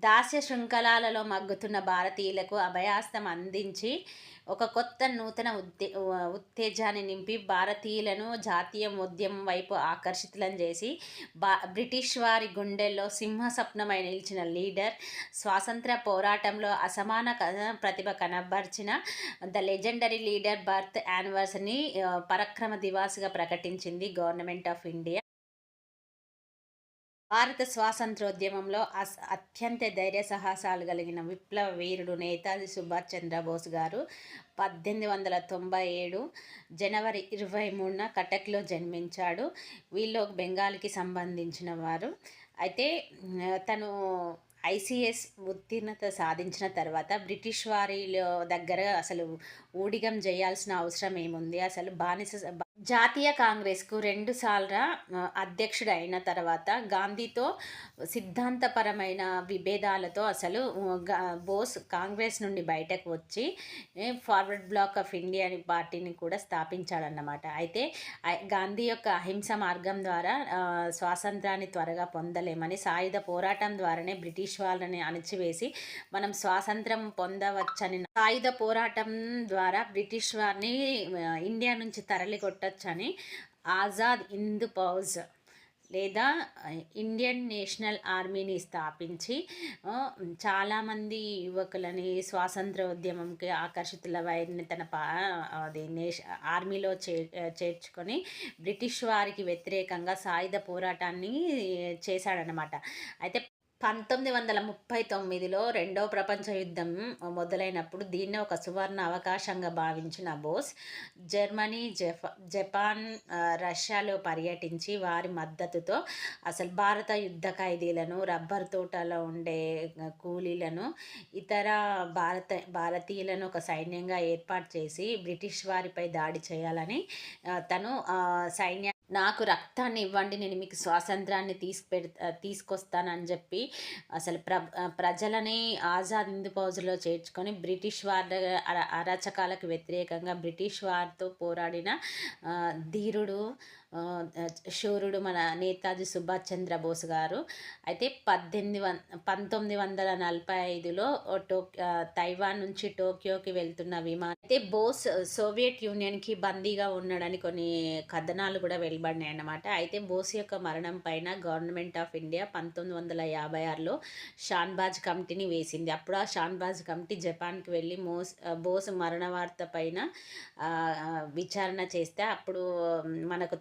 దాస్య శృంఖలాలలో మగ్గుతున్న భారతీయులకు అభయాస్తం అందించి, ఒక కొత్త నూతన ఉత్తేజాన్ని నింపి, భారతీయులను జాతీయ ఉద్యమం వైపు ఆకర్షితులను చేసి, బ్రిటిష్ వారి గుండెల్లో సింహస్వప్నమై నిలిచిన లీడర్, స్వాతంత్ర్య పోరాటంలో అసమాన ప్రతిభ కనబర్చిన ద లెజెండరీ లీడర్ బర్త్ యానివర్సరీని పరక్రమ దివాస్గా ప్రకటించింది గవర్నమెంట్ ఆఫ్ ఇండియా. భారత స్వాతంత్రోద్యమంలో అత్యంత ధైర్య సాహసాలు కలిగిన విప్లవ వీరుడు నేతాజీ సుభాష్ చంద్రబోస్ గారు 1897 జనవరి 23న కటక్లో జన్మించాడు. వీళ్ళు బెంగాల్కి సంబంధించిన వారు. అయితే తను ఐసీఎస్ ఉత్తీర్ణత సాధించిన తర్వాత బ్రిటిష్ వారిలో దగ్గర అసలు ఊడిగం చేయాల్సిన అవసరం ఏముంది, అసలు జాతీయ కాంగ్రెస్కు 2 సార్లు అధ్యక్షుడు అయిన తర్వాత గాంధీతో సిద్ధాంతపరమైన విభేదాలతో అసలు బోస్ కాంగ్రెస్ నుండి బయటకు వచ్చి ఫార్వర్డ్ బ్లాక్ ఆఫ్ ఇండియా అనే పార్టీని కూడా స్థాపించాడన్నమాట. అయితే గాంధీ యొక్క అహింస మార్గం ద్వారా స్వాతంత్రాన్ని త్వరగా పొందలేమని, సాయుధ పోరాటం ద్వారానే బ్రిటిష్ వాళ్ళని అణిచివేసి మనం స్వాతంత్రం పొందవచ్చని, సాయుధ పోరాటం ద్వారా బ్రిటిష్ వారిని ఇండియా నుంచి తరలికొట్టచ్చని ఆజాద్ హింద్ ఫౌజ్ లేదా ఇండియన్ నేషనల్ ఆర్మీని స్థాపించి చాలామంది యువకులని స్వాతంత్ర ఉద్యమంకి ఆకర్షితులైన తన అది ఆర్మీలో చేర్చుకొని బ్రిటిష్ వారికి వ్యతిరేకంగా సాయుధ పోరాటాన్ని చేశాడనమాట. అయితే 1939లో రెండవ ప్రపంచ యుద్ధం మొదలైనప్పుడు దీన్ని ఒక సువర్ణ అవకాశంగా భావించిన బోస్ జర్మనీ, జపాన్, రష్యాలో పర్యటించి వారి మద్దతుతో అసలు భారత యుద్ధ ఖైదీలను, రబ్బర్ తోటలో ఉండే కూలీలను, ఇతర భారతీయులను ఒక సైన్యంగా ఏర్పాటు చేసి బ్రిటిష్ వారిపై దాడి చేయాలని తను నాకు రక్తాన్ని ఇవ్వండి, నేను మీకు స్వాతంత్రాన్ని తీసుకొస్తానని చెప్పి అసలు ప్రజలని ఆజాద్ హింద్ ఫౌజ్లో చేర్చుకొని బ్రిటిష్ వారి అరాచకాలకు వ్యతిరేకంగా బ్రిటిష్ వారితో పోరాడిన ధీరుడు, శూరుడు మన నేతాజీ సుభాష్ చంద్రబోస్ గారు. అయితే 1945లో తైవాన్ నుంచి టోక్యోకి వెళ్తున్న విమానం అయితే బోస్ సోవియట్ యూనియన్కి బందీగా ఉన్నాడని కొన్ని కథనాలు కూడా వెలువడినాయి అన్నమాట. అయితే బోస్ యొక్క మరణం పైన గవర్నమెంట్ ఆఫ్ ఇండియా 1956లో షాన్బాజ్ కమిటీని వేసింది. అప్పుడు ఆ షాన్బాజ్ కమిటీ జపాన్కి వెళ్ళి బోస్ మరణ వార్త పైన విచారణ చేస్తే అప్పుడు మనకు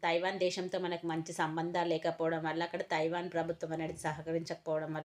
తైవాన్ దేశంతో మనకు మంచి సంబంధాలు లేకపోవడం వల్ల, అక్కడ తైవాన్ ప్రభుత్వం అనేది సహకరించకపోవడం వల్ల